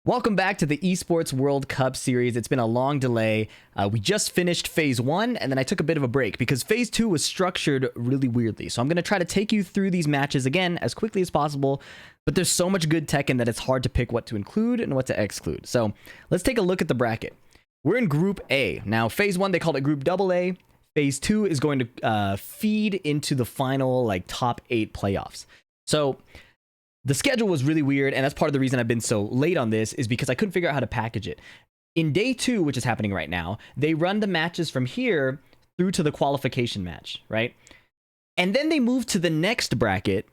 Welcome back to the Esports World Cup series. It's been a long delay. We just finished phase 1 and then I took a bit of a break because phase 2 was structured really weirdly. So I'm going to try to take you through these matches again as quickly as possible, but there's so much good Tekken that it's hard to pick what to include and what to exclude. So let's take a look at the bracket. We're in Group A. Now phase 1 they called it Group AA. Phase 2 is going to feed into the final top 8 playoffs. So the schedule was really weird, and that's part of the reason I've been so late on this is because I couldn't figure out how to package it. In day 2, which is happening right now, they run the matches from here through to the qualification match, right? And then they move to the next bracket,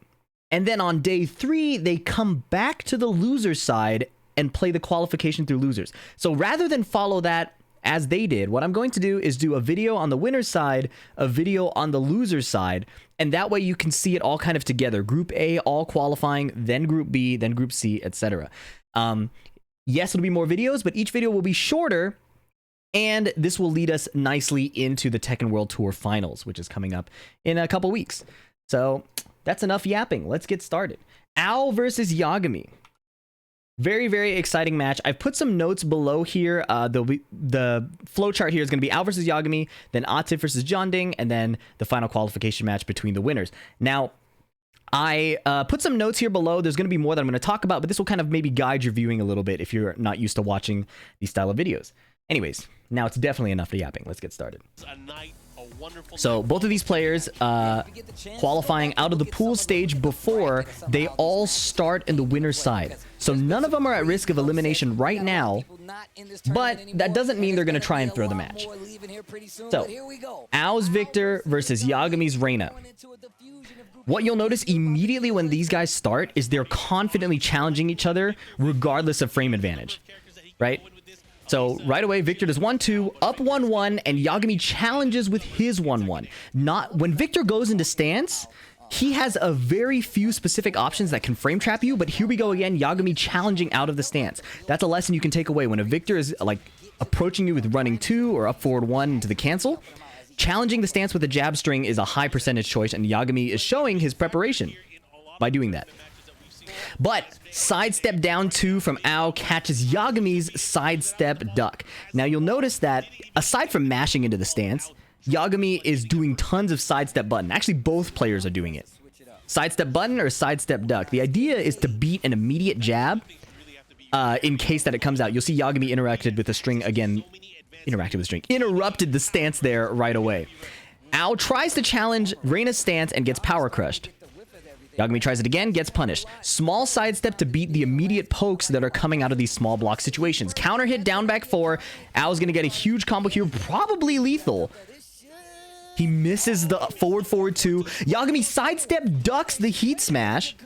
and then on day 3, they come back to the loser's side and play the qualification through losers. So rather than follow that as they did, what I'm going to do is do a video on the winner's side, a video on the loser's side, and that way you can see it all kind of together. Group A, all qualifying, then Group B, then Group C, etc. Yes, it'll be more videos, but each video will be shorter, and this will lead us nicely into the Tekken World Tour Finals, which is coming up in a couple weeks. So that's enough yapping. Let's get started. Ao versus Yagami. Very, very exciting match. I've put some notes below here. The flow chart here is going to be Ao versus Yagami, then Atif versus Jeondding, and then the final qualification match between the winners. Now, I put some notes here below. There's going to be more that I'm going to talk about, but this will kind of maybe guide your viewing a little bit if you're not used to watching these style of videos. Anyways, now it's definitely enough for yapping. Let's get started. So both of these players qualifying out of the pool stage before, they all start in the winner's side. So none of them are at risk of elimination right now, but that doesn't mean they're going to try and throw the match. So Ao's Victor versus Yagami's Reina. What you'll notice immediately when these guys start is they're confidently challenging each other regardless of frame advantage, right? So right away, Victor does 1-2, up 1-1, and Yagami challenges with his 1-1. Not when Victor goes into stance, he has a very few specific options that can frame trap you, but here we go again, Yagami challenging out of the stance. That's a lesson you can take away. When a Victor is approaching you with running 2 or up forward 1 into the cancel, challenging the stance with a jab string is a high percentage choice, and Yagami is showing his preparation by doing that. But sidestep down 2 from Ao catches Yagami's sidestep duck. Now you'll notice that aside from mashing into the stance, Yagami is doing tons of sidestep button. Actually, both players are doing it. Sidestep button or sidestep duck. The idea is to beat an immediate jab in case that it comes out. You'll see Yagami interacted with the string again. Interrupted the stance there right away. Ao tries to challenge Reina's stance and gets power crushed. Yagami tries it again, gets punished. Small sidestep to beat the immediate pokes that are coming out of these small block situations. Counter hit down back 4. Ao's going to get a huge combo here, probably lethal. He misses the forward 2. Yagami sidestep ducks the heat smash.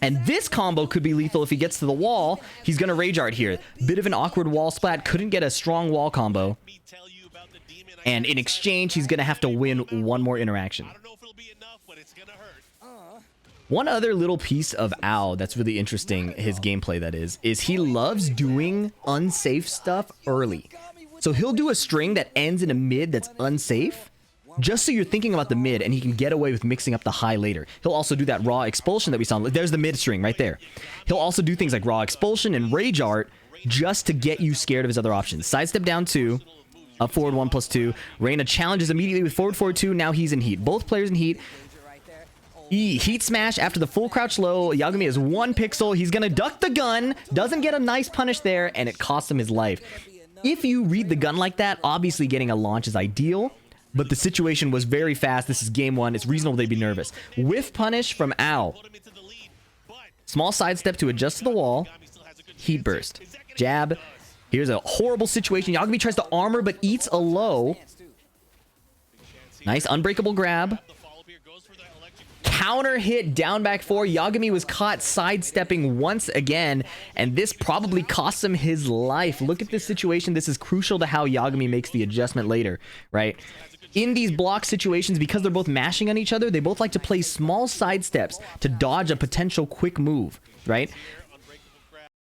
And this combo could be lethal if he gets to the wall. He's going to rage art here. Bit of an awkward wall splat. Couldn't get a strong wall combo. And in exchange, he's going to have to win one more interaction. One other little piece of Ao that's really interesting, his gameplay that is he loves doing unsafe stuff early. So he'll do a string that ends in a mid that's unsafe, just so you're thinking about the mid, and he can get away with mixing up the high later. He'll also do that raw expulsion that we saw. There's the mid string right there. He'll also do things like raw expulsion and rage art just to get you scared of his other options. Sidestep down 2, up forward 1+2. Reina challenges immediately with forward 2. Now he's in heat. Both players in heat. Heat smash after the full crouch low. Yagami has 1 pixel. He's going to duck the gun. Doesn't get a nice punish there, and it costs him his life. If you read the gun like that, obviously getting a launch is ideal, but the situation was very fast. This is game 1. It's reasonable they'd be nervous. Whiff punish from Ao. Small sidestep to adjust to the wall. Heat burst. Jab. Here's a horrible situation. Yagami tries to armor, but eats a low. Nice unbreakable grab. Counter hit down back 4. Yagami was caught sidestepping once again, and this probably costs him his life. Look at this situation. This is crucial to how Yagami makes the adjustment later, right? In these block situations, because they're both mashing on each other, they both like to play small sidesteps to dodge a potential quick move, right?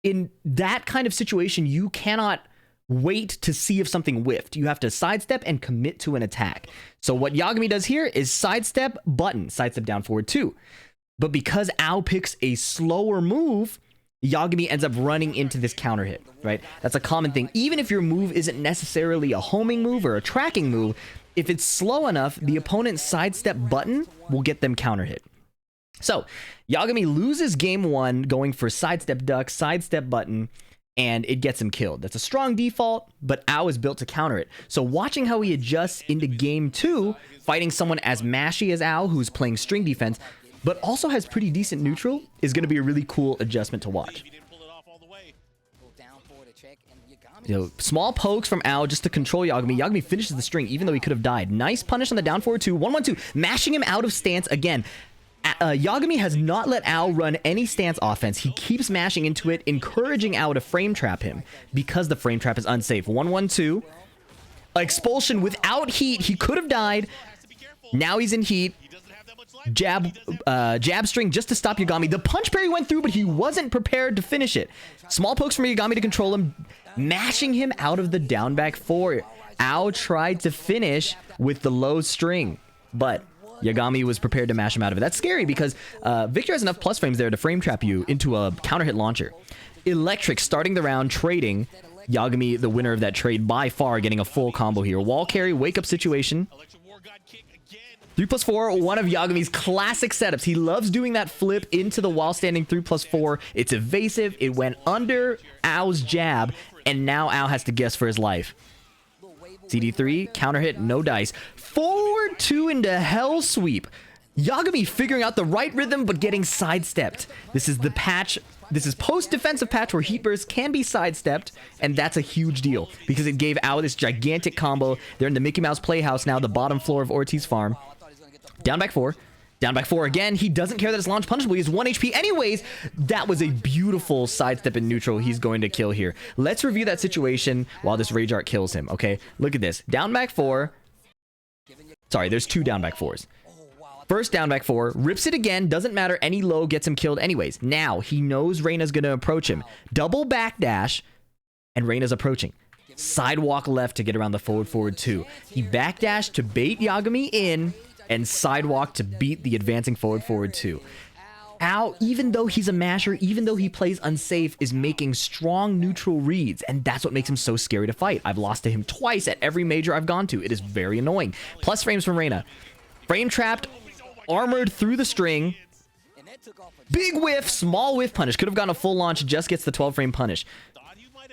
In that kind of situation, you cannot wait to see if something whiffed. You have to sidestep and commit to an attack. So what Yagami does here is sidestep button, sidestep down forward 2. But because Ao picks a slower move, Yagami ends up running into this counter hit, right? That's a common thing. Even if your move isn't necessarily a homing move or a tracking move, if it's slow enough, the opponent's sidestep button will get them counter hit. So Yagami loses game 1 going for sidestep duck, sidestep button, and it gets him killed. That's a strong default, but Ao is built to counter it. So watching how he adjusts into game 2, fighting someone as mashy as Ao, who's playing string defense, but also has pretty decent neutral, is going to be a really cool adjustment to watch. You know, small pokes from Ao just to control Yagami. Yagami finishes the string even though he could have died. Nice punish on the down forward 2. 1-1-2, mashing him out of stance again. Yagami has not let Ao run any stance offense. He keeps mashing into it, encouraging Ao to frame trap him because the frame trap is unsafe. 1-1-2. Expulsion without heat. He could have died. Now he's in heat. Jab string just to stop Yagami. The punch parry went through, but he wasn't prepared to finish it. Small pokes from Yagami to control him, mashing him out of the down back 4. Ao tried to finish with the low string, but Yagami was prepared to mash him out of it. That's scary because Victor has enough plus frames there to frame trap you into a counter hit launcher. Electric starting the round, trading. Yagami, the winner of that trade, by far getting a full combo here. Wall carry, wake up situation. 3+4, one of Yagami's classic setups. He loves doing that flip into the wall standing 3+4. It's evasive. It went under Ao's jab, and now Ao has to guess for his life. CD3, counter hit, no dice. Forward 2 into hell sweep. Yagami figuring out the right rhythm, but getting sidestepped. This is the patch. This is post-defensive patch where heat bursts can be sidestepped, and that's a huge deal because it gave Ao this gigantic combo. They're in the Mickey Mouse Playhouse now, the bottom floor of Ortiz Farm. Down back 4. Down back 4 again. He doesn't care that it's launch punishable. He has 1 HP anyways. That was a beautiful sidestep in neutral. He's going to kill here. Let's review that situation while this Rage Art kills him, okay? Look at this. Down back 4. Sorry, there's 2 down back 4s. First down back 4. Rips it again. Doesn't matter. Any low gets him killed anyways. Now, he knows Reina's going to approach him. Double backdash, and Reina's approaching. Sidewalk left to get around the forward 2. He backdashed to bait Yagami in, and sidewalk to beat the advancing forward 2. Ao, even though he's a masher, even though he plays unsafe, is making strong neutral reads, and that's what makes him so scary to fight. I've lost to him twice at every major I've gone to. It is very annoying. Plus frames from Reina. Frame trapped, armored through the string. Big whiff, small whiff punish. Could have gone a full launch, just gets the 12 frame punish.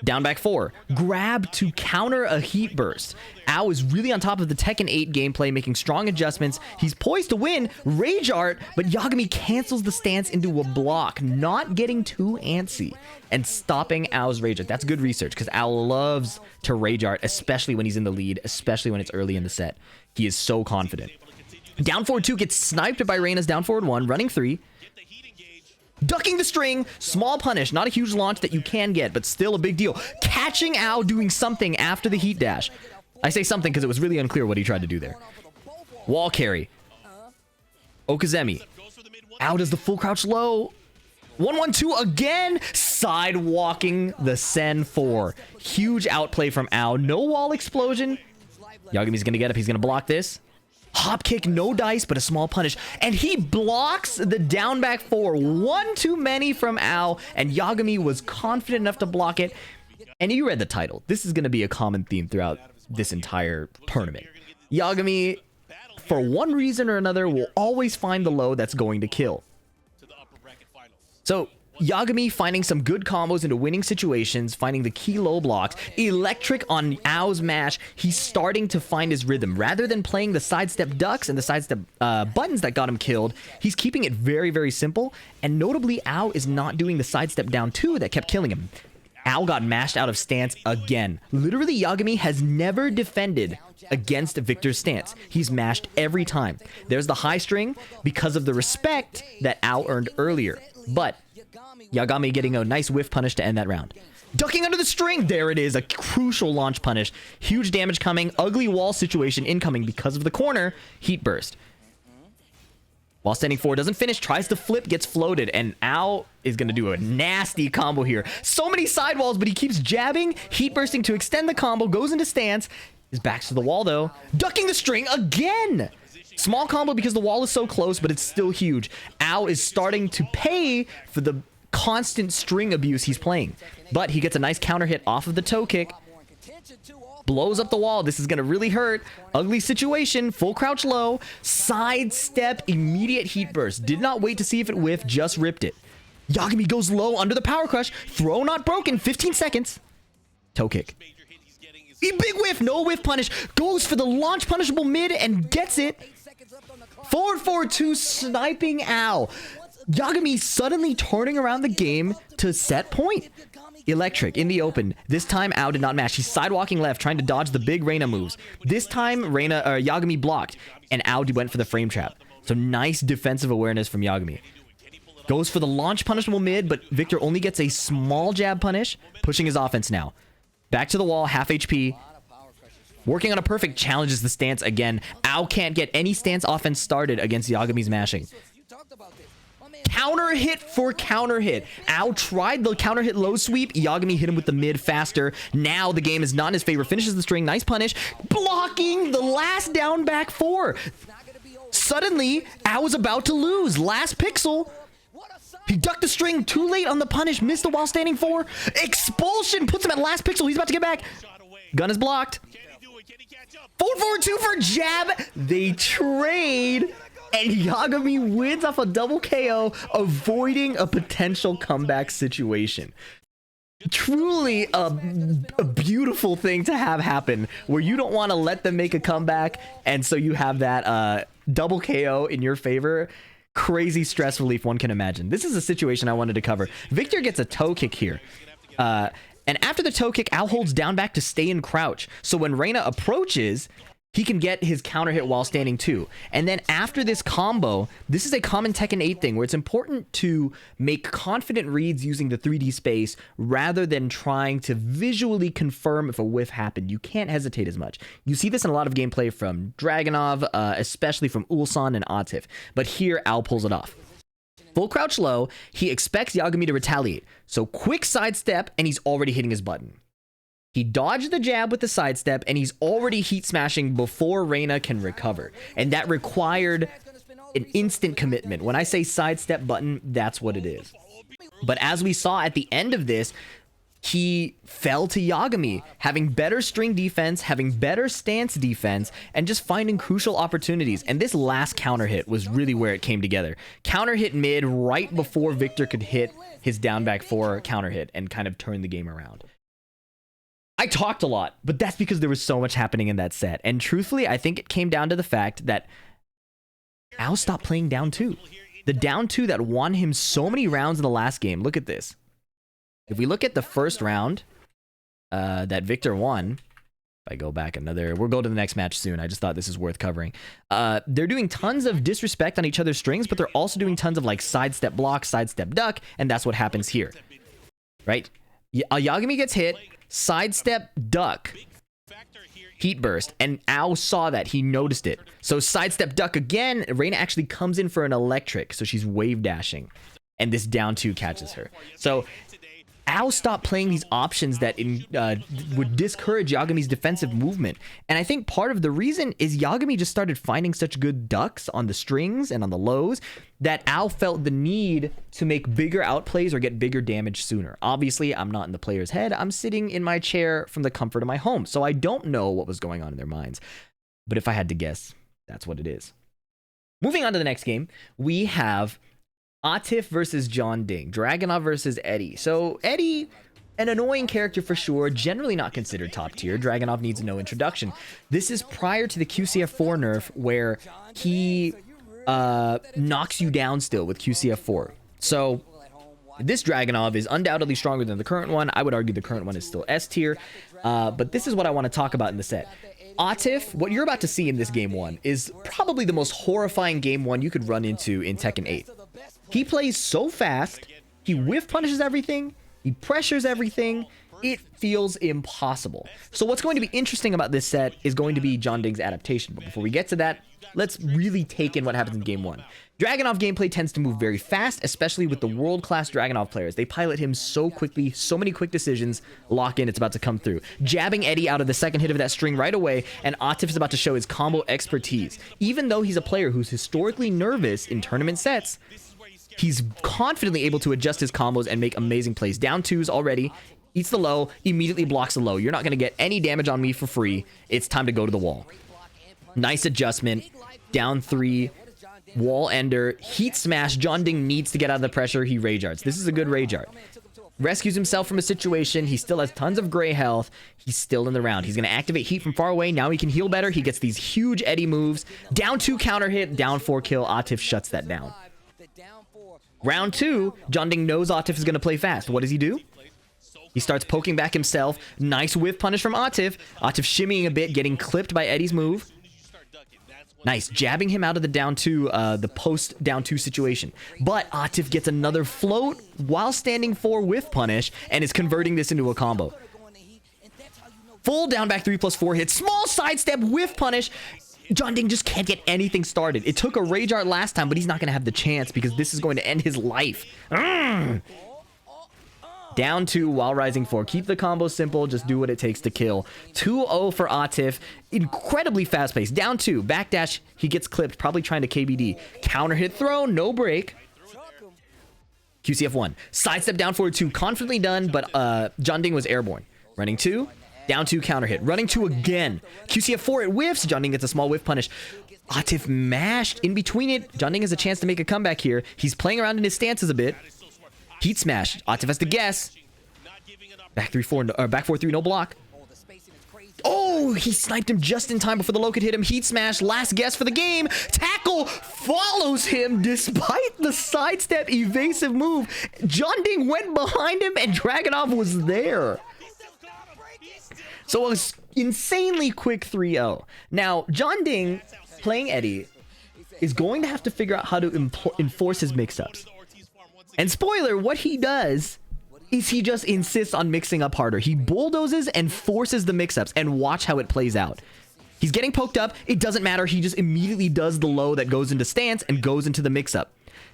Down back 4. Grab to counter a heat burst. Ao is really on top of the Tekken 8 gameplay, making strong adjustments. He's poised to win. Rage Art, but Yagami cancels the stance into a block, not getting too antsy and stopping Ao's Rage Art. That's good research because Ao loves to Rage Art, especially when he's in the lead, especially when it's early in the set. He is so confident. Down forward 2 gets sniped by Reina's down forward 1, running 3. Ducking the string, small punish, not a huge launch that you can get, but still a big deal. Catching Ao doing something after the heat dash. I say something because it was really unclear what he tried to do there. Wall carry. Okazemi. Ao does the full crouch low. 1-1-2 again. Sidewalking the Sen 4. Huge outplay from Ao. No wall explosion. Yagami's going to get up. He's going to block this. Hop kick, no dice, but a small punish. And he blocks the down back 4. One too many from Ao, and Yagami was confident enough to block it. And you read the title. This is going to be a common theme throughout this entire tournament. Yagami, for one reason or another, will always find the low that's going to kill. So Yagami finding some good combos into winning situations, finding the key low blocks. Electric on Ao's mash. He's starting to find his rhythm. Rather than playing the sidestep ducks and the sidestep buttons that got him killed, he's keeping it very, very simple. And notably, Ao is not doing the sidestep down 2 that kept killing him. Ao got mashed out of stance again. Literally, Yagami has never defended against Victor's stance. He's mashed every time. There's the high string because of the respect that Ao earned earlier. But Yagami getting a nice whiff punish to end that round. Ducking under the string. There it is. A crucial launch punish. Huge damage coming. Ugly wall situation incoming because of the corner. Heat burst. While standing 4 doesn't finish. Tries to flip. Gets floated. And Ao is going to do a nasty combo here. So many sidewalls, but he keeps jabbing. Heat bursting to extend the combo. Goes into stance. His back's to the wall, though. Ducking the string again. Small combo because the wall is so close, but it's still huge. Ao is starting to pay for the constant string abuse he's playing. But he gets a nice counter hit off of the toe kick. Blows up the wall. This is going to really hurt. Ugly situation. Full crouch low. Sidestep. Immediate heat burst. Did not wait to see if it whiffed. Just ripped it. Yagami goes low under the power crush. Throw not broken. 15 seconds. Toe kick. Big whiff. No whiff punish. Goes for the launch punishable mid and gets it. Forward 4-2 sniping Ao. Yagami suddenly turning around the game to set point. Electric in the open. This time Ao did not match. He's sidewalking left, trying to dodge the big Reina moves. This time Yagami blocked, and Ao went for the frame trap. So nice defensive awareness from Yagami. Goes for the launch punishable mid, but Victor only gets a small jab punish, pushing his offense now. Back to the wall, half HP. Working on a perfect, challenges the stance again. Ao can't get any stance offense started against Yagami's mashing. Counter hit for counter hit. Ao tried the counter hit low sweep. Yagami hit him with the mid faster. Now the game is not in his favor. Finishes the string. Nice punish. Blocking the last down back 4. Suddenly, Ao was about to lose. Last pixel. He ducked the string too late on the punish. Missed the while standing 4. Expulsion puts him at last pixel. He's about to get back. Gun is blocked. 4-4-2 for jab. They trade. And Yagami wins off a double KO, avoiding a potential comeback situation. Truly a beautiful thing to have happen, where you don't want to let them make a comeback, and so you have that double KO in your favor. Crazy stress relief one can imagine. This is a situation I wanted to cover. Victor gets a toe kick here. And after the toe kick, Ao holds down back to stay in crouch. So when Reina approaches, he can get his counter hit while standing too. And then after this combo, this is a common Tekken 8 thing where it's important to make confident reads using the 3D space rather than trying to visually confirm if a whiff happened. You can't hesitate as much. You see this in a lot of gameplay from Dragunov, especially from Ulsan and Atif. But here, Ao pulls it off. Full crouch low, he expects Yagami to retaliate. So quick sidestep, and he's already hitting his button. He dodged the jab with the sidestep, and he's already heat smashing before Reina can recover. And that required an instant commitment. When I say sidestep button, that's what it is. But as we saw at the end of this, he fell to Yagami, having better string defense, having better stance defense, and just finding crucial opportunities. And this last counter hit was really where it came together. Counter hit mid right before Victor could hit his down back 4 counter hit and kind of turn the game around. I talked a lot, but that's because there was so much happening in that set. And truthfully, I think it came down to the fact that Ao stopped playing down 2. The down 2 that won him so many rounds in the last game. Look at this. If we look at the first round that Victor won, if I go back we'll go to the next match soon. I just thought this is worth covering. They're doing tons of disrespect on each other's strings, but they're also doing tons of like sidestep block, sidestep duck, and that's what happens here. Right? Yagami gets hit. Sidestep duck, heat burst, and Ao saw that. He noticed it. So sidestep duck again. Reina actually comes in for an electric, so she's wave dashing, and this down 2 catches her. So Ao stopped playing these options that would discourage Yagami's defensive movement. And I think part of the reason is Yagami just started finding such good ducks on the strings and on the lows that Ao felt the need to make bigger outplays or get bigger damage sooner. Obviously, I'm not in the player's head. I'm sitting in my chair from the comfort of my home, so I don't know what was going on in their minds. But if I had to guess, that's what it is. Moving on to the next game, we have Atif versus Jeondding, Dragunov versus Eddie. So Eddie, an annoying character for sure, generally not considered top tier. Dragunov needs no introduction. This is prior to the QCF4 nerf where he knocks you down still with QCF4. So this Dragunov is undoubtedly stronger than the current one. I would argue the current one is still S tier. But this is what I want to talk about in the set. Atif, what you're about to see in this game 1 is probably the most horrifying game 1 you could run into in Tekken 8. He plays so fast, he whiff punishes everything, he pressures everything, it feels impossible. So what's going to be interesting about this set is going to be Jeondding's adaptation. But before we get to that, let's really take in what happens in game 1. Dragunov gameplay tends to move very fast, especially with the world-class Dragunov players. They pilot him so quickly, so many quick decisions. Lock in, it's about to come through. Jabbing Eddie out of the second hit of that string right away, and Atif is about to show his combo expertise. Even though he's a player who's historically nervous in tournament sets, He's confidently able to adjust his combos and make amazing plays. Down twos already. Eats the low, immediately blocks the low. You're not going to get any damage on me for free. It's time to go to the wall. Nice adjustment. Down three. Wall ender. Heat smash. Jeondding needs to get out of the pressure. He rage arts. This is a good rage art. Rescues himself from a situation. He still has tons of gray health. He's still in the round. He's going to activate heat from far away. Now he can heal better. He gets these huge Eddie moves. Down 2 counter hit. Down 4 kill. Atif shuts that down. Round 2, Jeondding knows Atif is going to play fast. What does he do? He starts poking back himself. Nice whiff punish from Atif. Atif shimmying a bit, getting clipped by Eddie's move. Nice, jabbing him out of the down 2, the post down 2 situation. But Atif gets another float while standing for whiff punish and is converting this into a combo. Full down back 3+4 hit, small sidestep whiff punish. Jeondding just can't get anything started. It took a rage art last time, but he's not going to have the chance because this is going to end his life. Down 2 while rising 4. Keep the combo simple. Just do what it takes to kill. 2-0 for Atif. Incredibly fast pace. Down 2. Backdash. He gets clipped. Probably trying to KBD. Counter hit throw. No break. QCF1. Sidestep down forward 2. Confidently done, but Jeondding was airborne. Running 2. Down 2 counter hit. Running 2 again. QCF4. It whiffs. Jeondding gets a small whiff punish. Atif mashed in between it. Jeondding has a chance to make a comeback here. He's playing around in his stances a bit. Heat smash. Atif has to guess. Back 3-4, back 4-3, no block. Oh, he sniped him just in time before the low could hit him. Heat smash, last guess for the game. Tackle follows him despite the sidestep evasive move. Jeondding went behind him and Dragunov was there. So it was insanely quick 3-0. Now, Jeondding, playing Eddie, is going to have to figure out how to enforce his mix-ups. And spoiler, what he does is he just insists on mixing up harder. He bulldozes and forces the mix-ups, and watch how it plays out. He's getting poked up. It doesn't matter. He just immediately does the low that goes into stance and goes into the mix-up.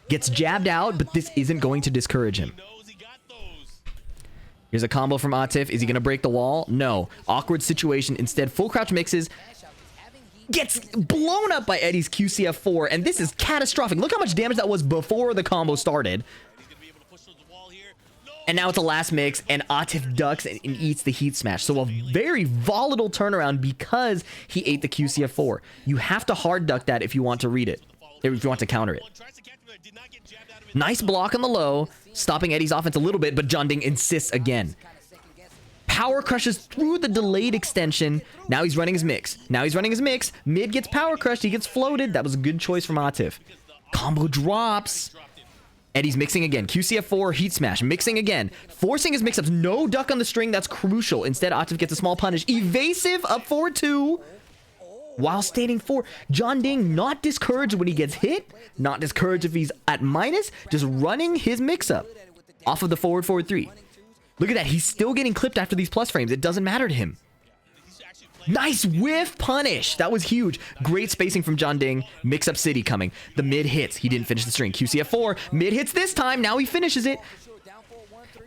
Gets jabbed out, but this isn't going to discourage him. Here's a combo from Atif. Is he going to break the wall? No. Awkward situation. Instead, full crouch mixes. Gets blown up by Eddie's QCF4, and this is catastrophic. Look how much damage that was before the combo started. And now it's a last mix, and Atif ducks and eats the heat smash. So a very volatile turnaround because he ate the QCF4. You have to hard duck that if you want to read it, if you want to counter it. Nice block on the low, stopping Eddie's offense a little bit, but Jeondding insists again. Power crushes through the delayed extension. Now he's running his mix. Mid gets power crushed. He gets floated. That was a good choice from Atif. Combo drops. Eddie's mixing again. QCF4, heat smash. Mixing again. Forcing his mix-ups. No duck on the string. That's crucial. Instead, Atif gets a small punish. Evasive up forward 2. While standing 4. Jeondding not discouraged when he gets hit. Not discouraged if he's at minus. Just running his mix-up. Off of the forward 3. Look at that. He's still getting clipped after these plus frames. It doesn't matter to him. Nice whiff punish. That was huge. Great spacing from Jeondding. Mix up city coming. The mid hits. He didn't finish the string. QCF4. Mid hits this time. Now he finishes it.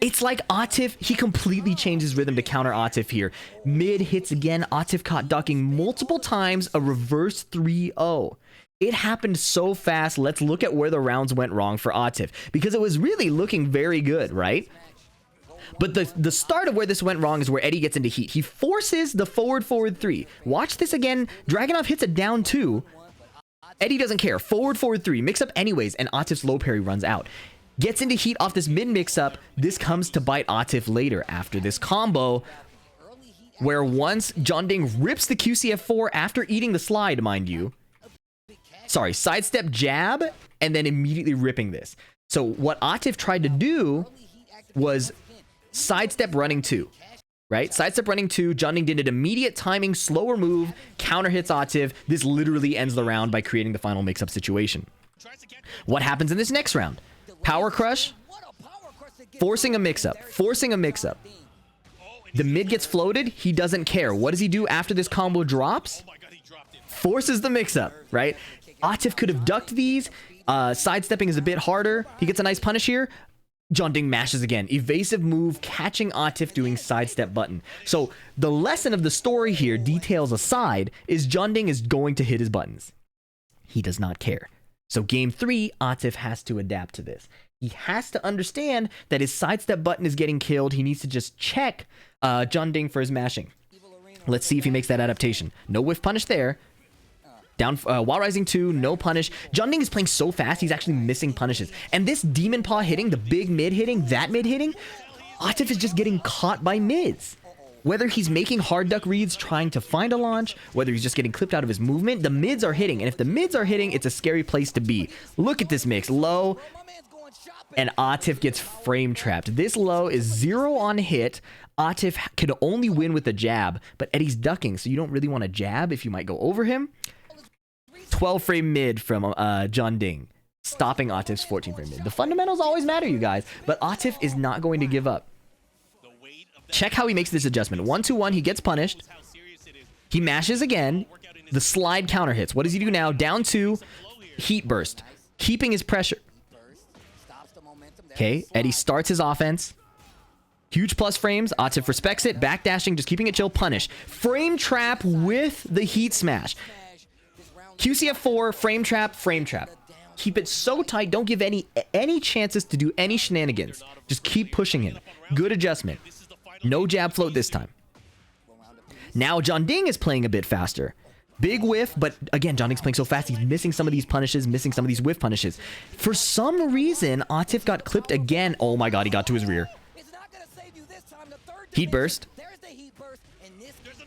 It's like Atif. He completely changed his rhythm to counter Atif here. Mid hits again. Atif caught ducking multiple times. A reverse 3-0. It happened so fast. Let's look at where the rounds went wrong for Atif. Because it was really looking very good, right? But the start of where this went wrong is where Eddie gets into heat. He forces the forward 3. Watch this again. Dragunov hits a down 2. Eddie doesn't care. Forward 3. Mix up anyways, and Atif's low parry runs out. Gets into heat off this mid mix up. This comes to bite Atif later after this combo, where once Jeondding rips the QCF4 after eating the slide, mind you. Sorry, sidestep jab, and then immediately ripping this. So what Atif tried to do was sidestep running 2, right? Sidestep running 2. Jeondding did an immediate timing, slower move, counter hits Atif. This literally ends the round by creating the final mix-up situation. What happens in this next round? Power crush, forcing a mix-up. The mid gets floated. He doesn't care. What does he do after this combo drops? Forces the mix-up, right? Atif could have ducked these. Sidestepping is a bit harder. He gets a nice punish here. Jeondding mashes again. Evasive move, catching Atif doing sidestep button. So the lesson of the story here, details aside, is Jeondding is going to hit his buttons. He does not care. So game 3, Atif has to adapt to this. He has to understand that his sidestep button is getting killed. He needs to just check Jeondding for his mashing. Let's see if he makes that adaptation. No whiff punish there. Down while rising 2, no punish. Jeondding is playing so fast, he's actually missing punishes. And this demon paw hitting, the big mid hitting, that mid hitting, Atif is just getting caught by mids. Whether he's making hard duck reads, trying to find a launch, whether he's just getting clipped out of his movement, the mids are hitting. And if the mids are hitting, it's a scary place to be. Look at this mix. Low, and Atif gets frame trapped. This low is 0 on hit. Atif could only win with a jab, but Eddie's ducking, so you don't really want to jab if you might go over him. 12 frame mid from Jeondding, stopping Atif's 14 frame mid. The fundamentals always matter, you guys, but Atif is not going to give up. Check how he makes this adjustment. 1-2-1, he gets punished. He mashes again. The slide counter hits. What does he do now? Down 2, heat burst, keeping his pressure. Okay, Eddie starts his offense. Huge plus frames. Atif respects it. Backdashing, just keeping it chill. Punish. Frame trap with the heat smash. QCF4, frame trap, frame trap. Keep it so tight. Don't give any chances to do any shenanigans. Just keep pushing him. Good adjustment. No jab float this time. Now Jeondding is playing a bit faster. Big whiff, but again, Jeondding's playing so fast, he's missing some of these punishes, missing some of these whiff punishes. For some reason, Atif got clipped again. Oh my god, he got to his rear. Heat burst.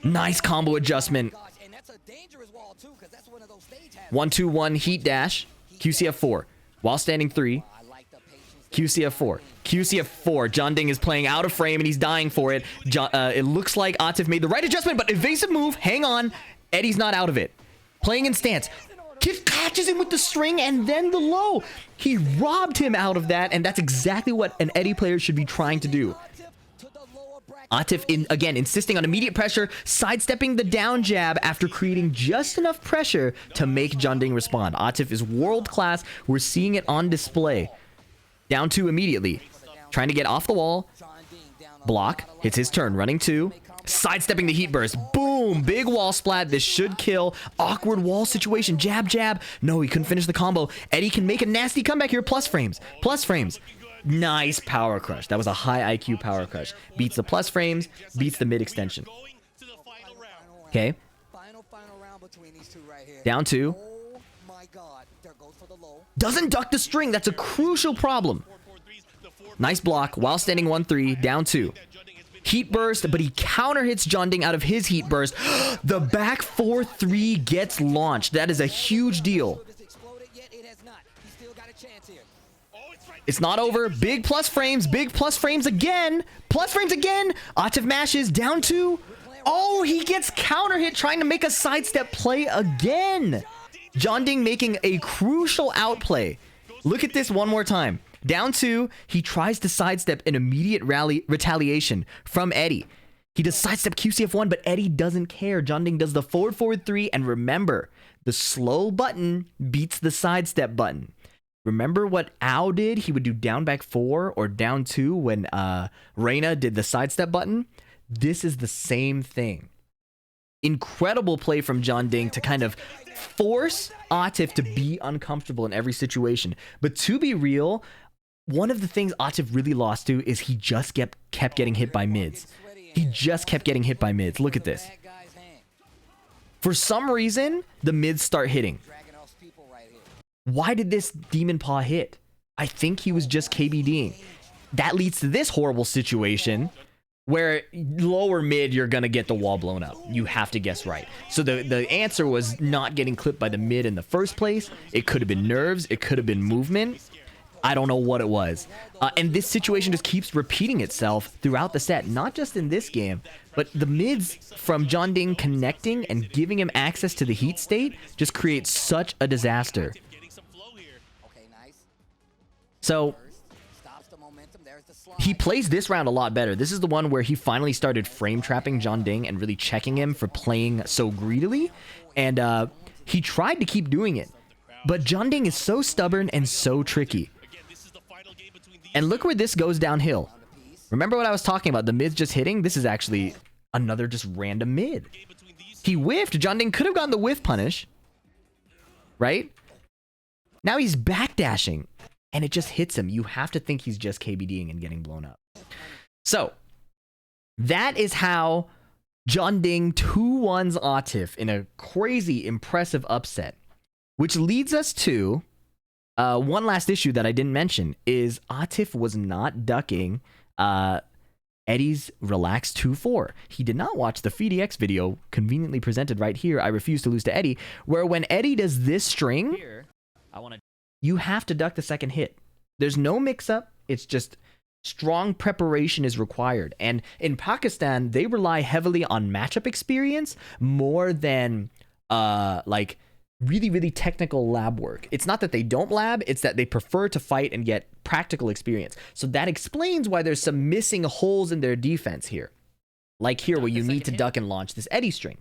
Nice combo adjustment. 1-2-1 heat dash. QCF4. While standing 3. QCF4. QCF4. Jeondding is playing out of frame and he's dying for it. It looks like Atif made the right adjustment, but evasive move. Hang on. Eddie's not out of it. Playing in stance. Catches him with the string and then the low. He robbed him out of that, and that's exactly what an Eddie player should be trying to do. Atif, again, insisting on immediate pressure, sidestepping the down jab after creating just enough pressure to make Jeondding respond. Atif is world class. We're seeing it on display. Down 2 immediately. Trying to get off the wall. Block. Hits his turn. Running 2. Sidestepping the heat burst. Boom. Big wall splat. This should kill. Awkward wall situation. Jab, jab. No, he couldn't finish the combo. Eddie can make a nasty comeback here. Plus frames. Plus frames. Nice power crush. That was a high IQ power crush. Beats the plus frames. Beats the mid extension. Okay. Down 2. Doesn't duck the string. That's a crucial problem. Nice block. While standing 1-3. Down 2. Heat burst, but he counter hits Jeondding out of his heat burst. The back 4-3 gets launched. That is a huge deal. It's not over. Big plus frames. Big plus frames again. Plus frames again. Atif mashes. Down 2. Oh, he gets counter hit trying to make a sidestep play again. Jeondding making a crucial outplay. Look at this one more time. Down 2, he tries to sidestep an immediate retaliation from Eddie. He does sidestep QCF1, but Eddie doesn't care. Jeondding does the forward 3, and remember, the slow button beats the sidestep button. Remember what Ao did? He would do down back 4 or down 2 when Reina did the sidestep button. This is the same thing. Incredible play from Jeondding to kind of force Atif to be uncomfortable in every situation. But to be real, one of the things Atif really lost to is he just kept getting hit by mids. He just kept getting hit by mids. Look at this. For some reason, the mids start hitting. Why did this Demon Paw hit? I think he was just KBDing. That leads to this horrible situation where lower mid, you're going to get the wall blown up. You have to guess right. So the answer was not getting clipped by the mid in the first place. It could have been nerves. It could have been movement. I don't know what it was. And this situation just keeps repeating itself throughout the set. Not just in this game, but the mids from Jeondding connecting and giving him access to the heat state just creates such a disaster. So he plays this round a lot better. This is the one where he finally started frame trapping Jeondding and really checking him for playing so greedily. And he tried to keep doing it. But Jeondding is so stubborn and so tricky. And look where this goes downhill. Remember what I was talking about? The mids just hitting? This is actually another just random mid. He whiffed. Jeondding could have gotten the whiff punish. Right? Now he's backdashing, and it just hits him. You have to think he's just KBDing and getting blown up. So, that is how Jeondding 2-1s Atif in a crazy, impressive upset. Which leads us to one last issue that I didn't mention, is Atif was not ducking Eddie's relaxed 2-4. He did not watch the PhiDX video, conveniently presented right here, I Refuse to Lose to Eddie, where when Eddie does this string, you have to duck the second hit. There's no mix-up, it's just strong preparation is required. And in Pakistan, they rely heavily on matchup experience more than like really, really technical lab work. It's not that they don't lab, it's that they prefer to fight and get practical experience. So that explains why there's some missing holes in their defense here. Like here, where you need to duck and launch this Eddie string.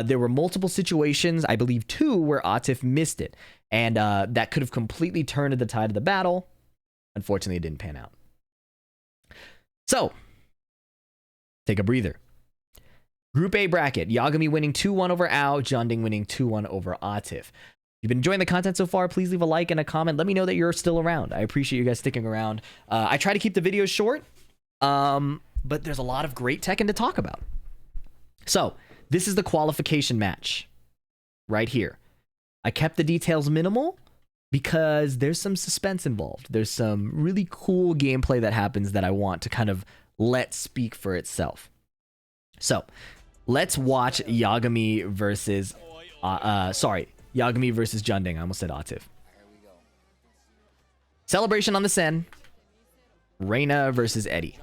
There were multiple situations, I believe 2, where Atif missed it. And that could have completely turned the tide of the battle. Unfortunately, it didn't pan out. So, take a breather. Group A bracket, Yagami winning 2-1 over Ao, Jeondding winning 2-1 over Atif. If you've been enjoying the content so far, please leave a like and a comment. Let me know that you're still around. I appreciate you guys sticking around. I try to keep the videos short, but there's a lot of great Tekken to talk about. So, this is the qualification match right here. I kept the details minimal because there's some suspense involved. There's some really cool gameplay that happens that I want to kind of let speak for itself. So, let's watch Yagami versus Yagami versus Jeondding. I almost said Atif. Celebration on the Sen. Reina versus Eddie.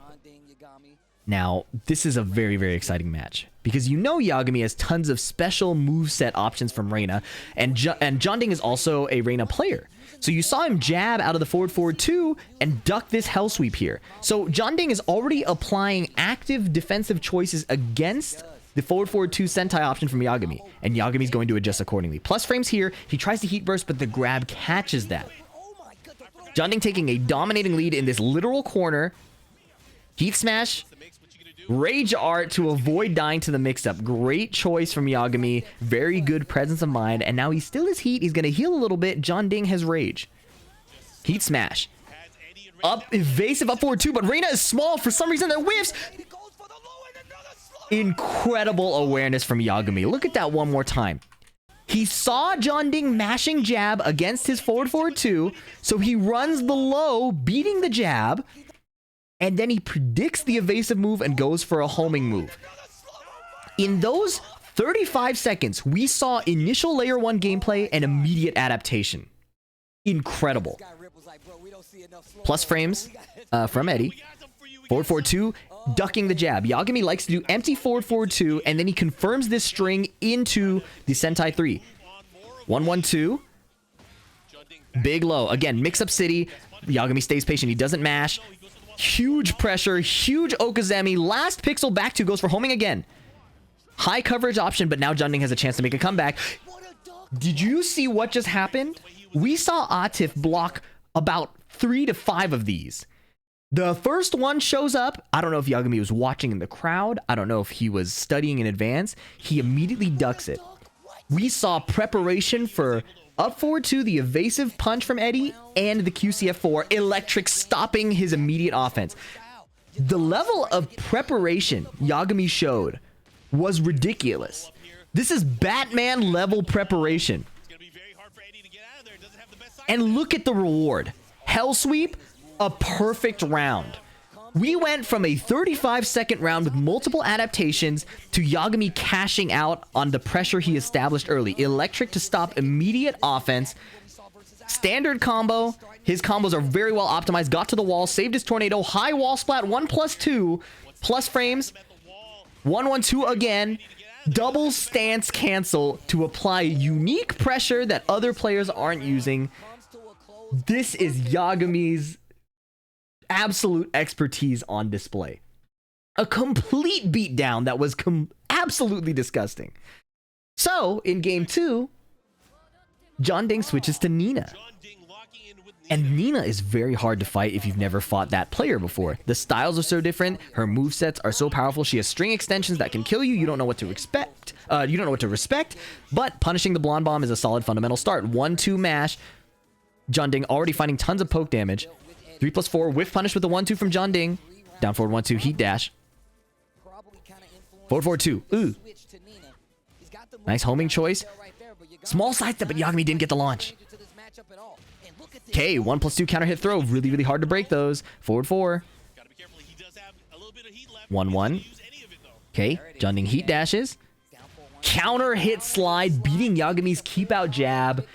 Now, this is a very, very exciting match because you know Yagami has tons of special moveset options from Reina, and Jeondding is also a Reina player. So you saw him jab out of the forward 2 and duck this hell sweep here. So Jeondding is already applying active defensive choices against the forward 2 Sentai option from Yagami, and Yagami's going to adjust accordingly. Plus frames here, he tries to heat burst, but the grab catches that. Jeondding taking a dominating lead in this literal corner. Heat smash. Rage art to avoid dying to the mix-up. Great choice from Yagami. Very good presence of mind. And now he still has heat. He's going to heal a little bit. Jeondding has rage. Heat smash. Up, evasive up forward 2, but Reina is small. For some reason, that whiffs. Incredible awareness from Yagami. Look at that one more time. He saw Jeondding mashing jab against his forward 2, so he runs the low, beating the jab. And then he predicts the evasive move and goes for a homing move. In those 35 seconds, we saw initial layer 1 gameplay and immediate adaptation. Incredible. Plus frames from Eddie. Forward 2, ducking the jab. Yagami likes to do empty forward 2, and then he confirms this string into the Sentai 3. 1-1-2. Big low. Again, mix-up city. Yagami stays patient. He doesn't mash. Huge pressure, huge Okazemi. Last pixel back 2 goes for homing again. High coverage option, but now Jeondding has a chance to make a comeback. Did you see what just happened? We saw Atif block about 3 to 5 of these. The first one shows up. I don't know if Yagami was watching in the crowd. I don't know if he was studying in advance. He immediately ducks it. We saw preparation for up forward 2, the evasive punch from Eddie, and the QCF4, electric, stopping his immediate offense. The level of preparation Yagami showed was ridiculous. This is Batman level preparation. And look at the reward. Hell sweep, a perfect round. We went from a 35-second round with multiple adaptations to Yagami cashing out on the pressure he established early. Electric to stop immediate offense. Standard combo. His combos are very well optimized. Got to the wall, saved his tornado. High wall splat, 1+2. Plus frames. 1-1-2 again. Double stance cancel to apply unique pressure that other players aren't using. This is Yagami's absolute expertise on display. A complete beatdown that was absolutely disgusting. So, in game 2, Jeondding switches to Nina. And Nina is very hard to fight if you've never fought that player before. The styles are so different, her movesets are so powerful, she has string extensions that can kill you, you don't know what to expect, you don't know what to respect, but punishing the blonde bomb is a solid fundamental start. 1-2 mash. Jeondding already finding tons of poke damage. 3+4, whiff punish with the 1-2 from Jeondding. Down forward 1-2, heat dash. Forward 4-2. Ooh. Nice homing choice. Small sidestep, but Yagami didn't get the launch. Okay, 1+2 counter hit throw. Really, really hard to break those. Forward 4. 1-1. Okay, Jeondding heat dashes. Counter hit slide, beating Yagami's keep out jab.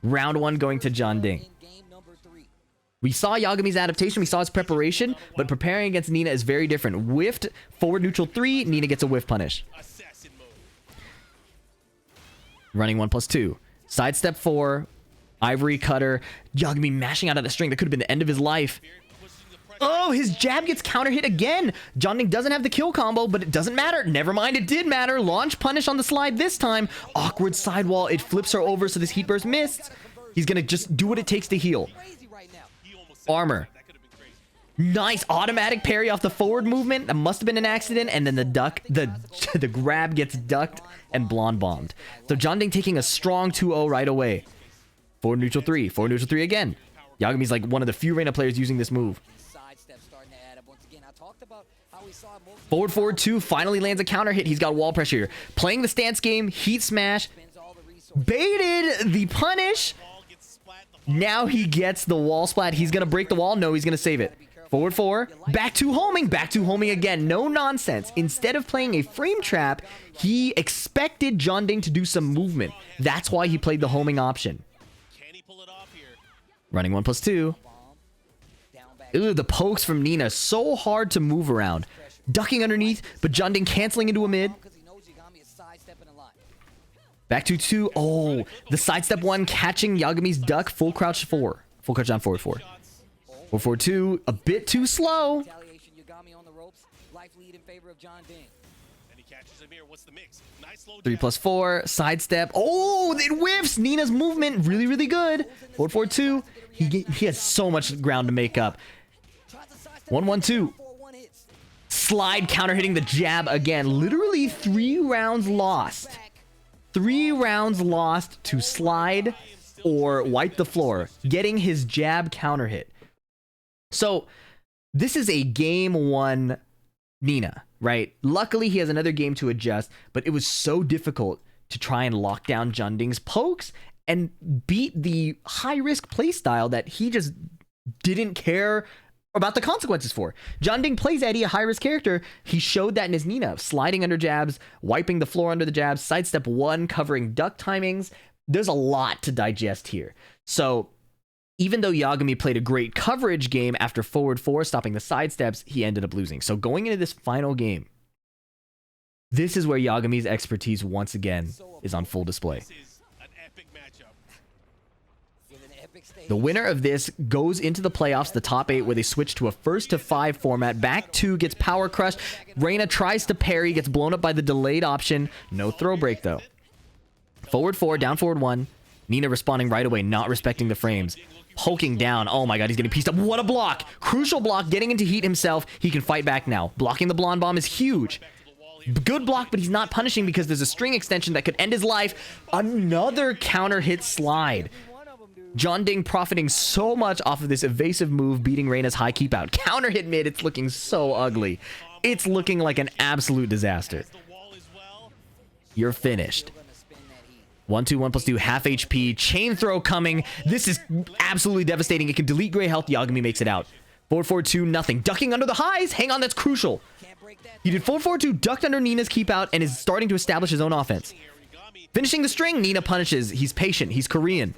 Round 1 going to Jeondding. We saw Yagami's adaptation, we saw his preparation, but preparing against Nina is very different. Whiffed, forward neutral 3, Nina gets a whiff punish. Running 1+2. Sidestep 4, ivory cutter. Yagami mashing out of the string. That could have been the end of his life. Oh, his jab gets counter hit again. Jeondding doesn't have the kill combo, but it doesn't matter. Never mind, it did matter. Launch punish on the slide this time. Awkward sidewall. It flips her over, so this heat burst missed. He's going to just do what it takes to heal. Armor. Nice automatic parry off the forward movement. That must have been an accident. And then the duck, the grab gets ducked and blonde bombed. So Jeondding taking a strong 2-0 right away. Forward neutral 3. Forward neutral 3 again. Yagami's like one of the few Reina players using this move. Forward 2 finally lands a counter hit. He's got wall pressure here. Playing the stance game. Heat smash. Baited the punish. Now he gets the wall splat. He's going to break the wall. No, he's going to save it. Forward 4. Back to homing. Back to homing again. No nonsense. Instead of playing a frame trap, he expected Jeondding to do some movement. That's why he played the homing option. Running 1+2. Ooh, the pokes from Nina. So hard to move around. Ducking underneath, but Jeondding canceling into a mid. Back to 2. Oh, the sidestep 1 catching Yagami's duck. Full crouch 4. Full crouch down forward 4. 4-4-2. A bit too slow. 3+4. Sidestep. Oh, it whiffs. Nina's movement. Really, really good. 4-4-2. He has so much ground to make up. 1-1-2. Slide counter hitting the jab again. Literally 3 rounds lost. 3 rounds lost to slide or wipe the floor, getting his jab counter hit. So this is a game 1 Nina, right? Luckily, he has another game to adjust, but it was so difficult to try and lock down Jeondding's pokes and beat the high-risk playstyle that he just didn't care about the consequences for. Jeondding plays Eddie, a high-risk character. He showed that in his Nina, sliding under jabs, wiping the floor under the jabs, sidestep 1, covering duck timings. There's a lot to digest here. So even though Yagami played a great coverage game after forward 4, stopping the sidesteps, he ended up losing. So going into this final game, this is where Yagami's expertise once again is on full display. The winner of this goes into the playoffs, the top 8, where they switch to a 1-to-5 format. Back 2 gets power crushed. Reina tries to parry, gets blown up by the delayed option. No throw break, though. Forward 4, down forward 1. Nina responding right away, not respecting the frames. Poking down. Oh my god, he's getting pieced up. What a block! Crucial block, getting into heat himself. He can fight back now. Blocking the blonde bomb is huge. Good block, but he's not punishing because there's a string extension that could end his life. Another counter hit slide. Jeondding profiting so much off of this evasive move, beating Reina's high keep out. Counter hit mid, it's looking so ugly. It's looking like an absolute disaster. You're finished. 1-2, 1+2, half HP. Chain throw coming. This is absolutely devastating. It can delete gray health. Yagami makes it out. 4-4-2, nothing. Ducking under the highs. Hang on, that's crucial. He did 4-4-2, ducked under Nina's keep out, and is starting to establish his own offense. Finishing the string, Nina punishes. He's patient. He's Korean.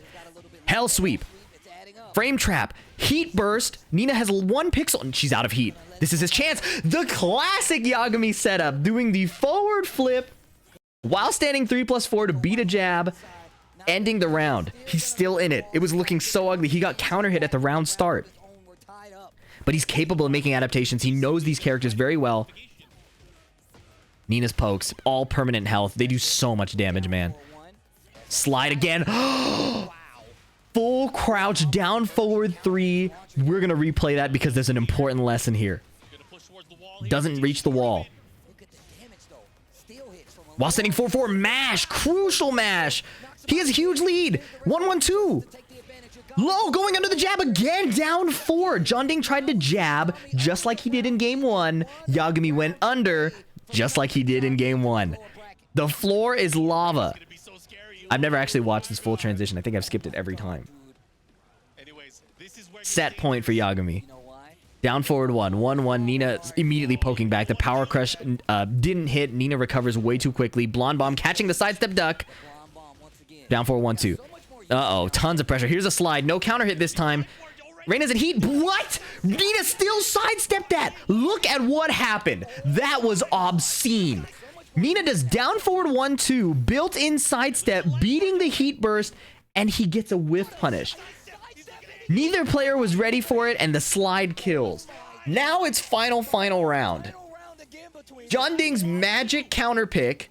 Hell sweep. Frame trap. Heat burst. Nina has 1 pixel, and she's out of heat. This is his chance. The classic Yagami setup, doing the forward flip while standing 3+4 to beat a jab, ending the round. He's still in it. It was looking so ugly. He got counter hit at the round start. But he's capable of making adaptations. He knows these characters very well. Nina's pokes, all permanent health. They do so much damage, man. Slide again. Full crouch, down forward 3. We're going to replay that because there's an important lesson here. Doesn't reach the wall. While sending 4-4, mash. Crucial mash. He has a huge lead. 1-1-2. Low going under the jab again, down 4. Jeondding tried to jab just like he did in game 1. Yagami went under just like he did in game 1. The floor is lava. I've never actually watched this full transition. I think I've skipped it every time. Set point for Yagami. Down forward 1. 1-1. Nina immediately poking back. The power crush didn't hit. Nina recovers way too quickly. Blonde bomb catching the sidestep duck. Down forward 1-2. Uh-oh. Tons of pressure. Here's a slide. No counter hit this time. Reina's in heat. What? Nina still sidestepped that. Look at what happened. That was obscene. Nina does down forward 1-2. Built-in sidestep. Beating the heat burst. And he gets a whiff punish. Neither player was ready for it, and the slide kills. Now it's final round. Jeondding's magic counter pick.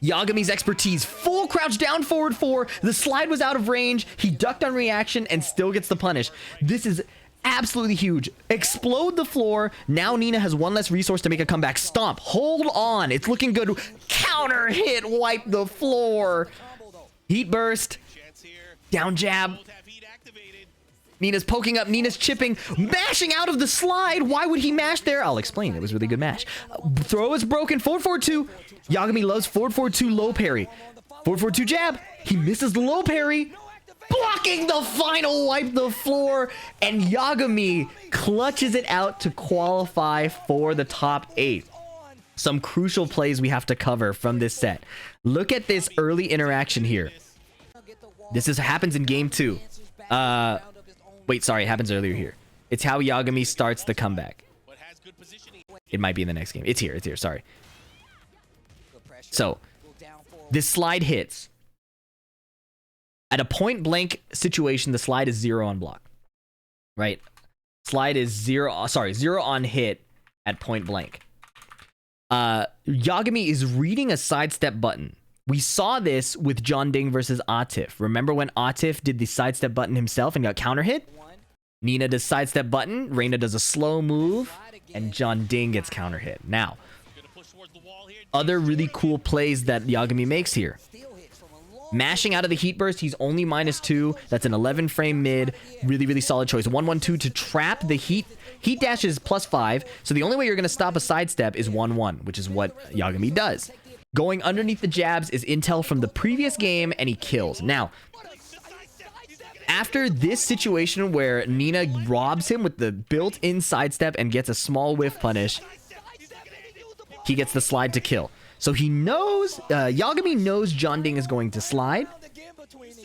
Yagami's expertise. Full crouch down forward 4. The slide was out of range. He ducked on reaction and still gets the punish. This is absolutely huge. Explode the floor. Now Nina has one less resource to make a comeback. Stomp. Hold on. It's looking good. Counter hit. Wipe the floor. Heat burst. Down jab. Nina's poking up. Nina's chipping. Mashing out of the slide. Why would he mash there? I'll explain. It was a really good mash. Throw is broken. Forward 4-2. Yagami loves forward 4-2 low parry. Forward 4-2 jab. He misses the low parry. Blocking the final wipe the floor. And Yagami clutches it out to qualify for the top 8. Some crucial plays we have to cover from this set. Look at this early interaction here. This happens in game 2. Wait, sorry, it happens earlier here. It's how Yagami starts the comeback. It might be in the next game. It's here, sorry. So, this slide hits. At a point blank situation, the slide is 0 on block. Right? Slide is 0 on hit at point blank. Yagami is reading a sidestep button. We saw this with Jeondding versus Atif. Remember when Atif did the sidestep button himself and got counter hit? Nina does sidestep button, Reina does a slow move, and Jeondding gets counter hit. Now, other really cool plays that Yagami makes here. Mashing out of the heat burst, he's only -2. That's an 11 frame mid. Really, really solid choice. 1-1-2 to trap the heat. Heat dash is +5, so the only way you're going to stop a sidestep is 1-1, which is what Yagami does. Going underneath the jabs is intel from the previous game, and he kills. Now, after this situation where Nina robs him with the built-in sidestep and gets a small whiff punish, he gets the slide to kill. So he knows, Yagami knows Jeondding is going to slide,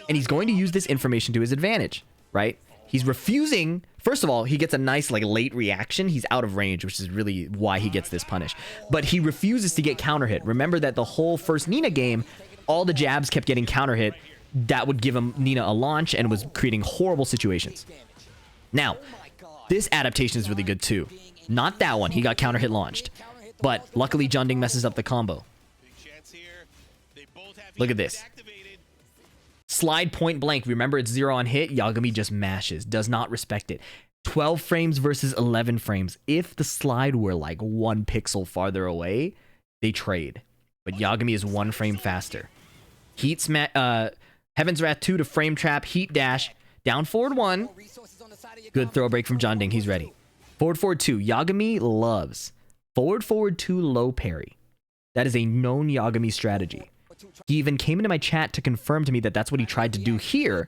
and he's going to use this information to his advantage, right? He's refusing. First of all, he gets a nice late reaction. He's out of range, which is really why he gets this punish. But he refuses to get counter hit. Remember that the whole first Nina game, all the jabs kept getting counter hit. That would give Nina a launch and was creating horrible situations. Now, this adaptation is really good too. Not that one. He got counter hit launched. But luckily, Jeondding messes up the combo. Look at this. Slide point blank. Remember, it's 0 on hit. Yagami just mashes. Does not respect it. 12 frames versus 11 frames. If the slide were 1 pixel farther away, they trade. But Yagami is 1 frame faster. Heaven's Wrath 2 to frame trap. Heat dash. Down forward 1. Good throw break from Jeondding. He's ready. Forward 2. Yagami loves forward 2 low parry. That is a known Yagami strategy. He even came into my chat to confirm to me that that's what he tried to do here.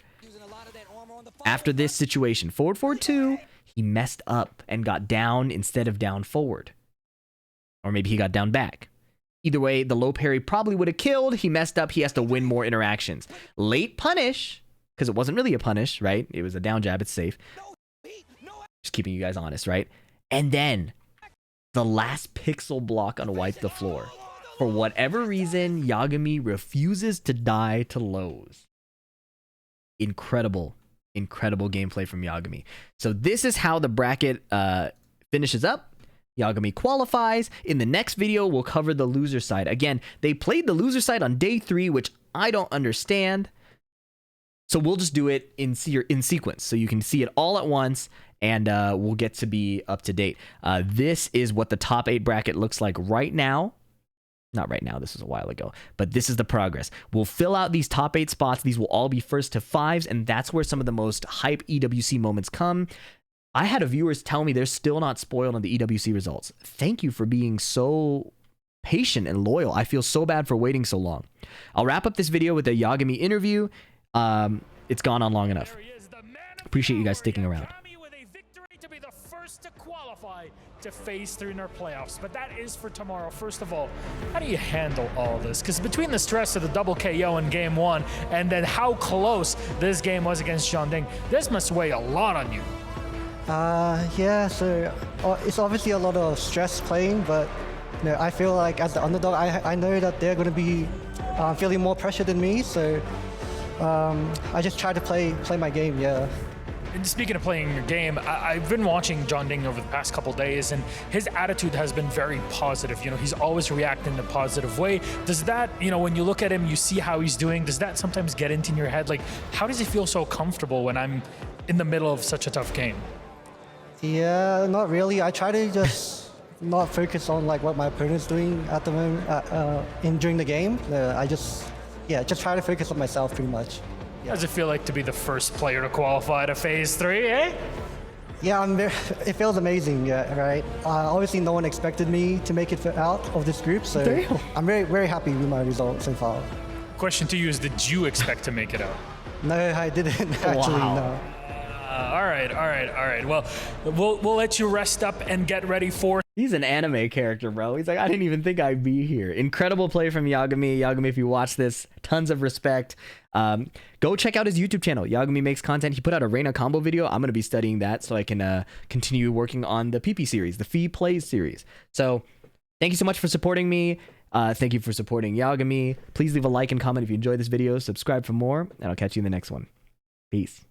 After this situation, forward 2, he messed up and got down instead of down forward. Or maybe he got down back. Either way, the low parry probably would have killed. He messed up. He has to win more interactions. Late punish, because it wasn't really a punish, right? It was a down jab. It's safe. Just keeping you guys honest, right? And then the last pixel block on Wipe the Floor. For whatever reason, Yagami refuses to die to lows. Incredible gameplay from Yagami. So this is how the bracket finishes up. Yagami qualifies. In the next video, we'll cover the loser side. Again, they played the loser side on day 3, which I don't understand. So we'll just do it in sequence, so you can see it all at once, and we'll get to be up to date. This is what the top 8 bracket looks like right now. Not right now, this was a while ago, but this is the progress. We'll fill out these top 8 spots. These will all be first to 5s, and that's where some of the most hype EWC moments come. I had viewers tell me they're still not spoiled on the EWC results. Thank you for being so patient and loyal. I feel so bad for waiting so long. I'll wrap up this video with a Yagami interview. It's gone on long enough. Appreciate you guys sticking around. To be the first to qualify to phase 3 in our playoffs, but that is for tomorrow. First of all, how do you handle all this? Because between the stress of the double KO in game 1 and then how close this game was against Jeondding, this must weigh a lot on you. Yeah, so it's obviously a lot of stress playing, but you know, I feel like as the underdog, I know that they're going to be feeling more pressure than me, so I just try to play my game, yeah. And speaking of playing your game, I've been watching Jeondding over the past couple days, and his attitude has been very positive. You know, he's always reacting in a positive way. Does that, you know, when you look at him, you see how he's doing, does that sometimes get into your head? Like, how does he feel so comfortable when I'm in the middle of such a tough game? Yeah, not really. I try to just not focus on like what my opponent's doing at the moment during the game. I just try to focus on myself pretty much. How does it feel like to be the first player to qualify to phase 3, eh? Yeah, it feels amazing, yeah, right? Obviously, no one expected me to make it out of this group, so I'm very, very happy with my results so far. Question to you is, did you expect to make it out? No, I didn't actually, no. All right. Well, we'll let you rest up and get ready for... He's an anime character, bro. He's like, I didn't even think I'd be here. Incredible play from Yagami. Yagami, if you watch this, tons of respect. Go check out his YouTube channel. Yagami makes content. He put out a Reina combo video. I'm going to be studying that so I can continue working on the PP series, the Phi Plays series. So thank you so much for supporting me. Thank you for supporting Yagami. Please leave a like and comment if you enjoyed this video. Subscribe for more, and I'll catch you in the next one. Peace.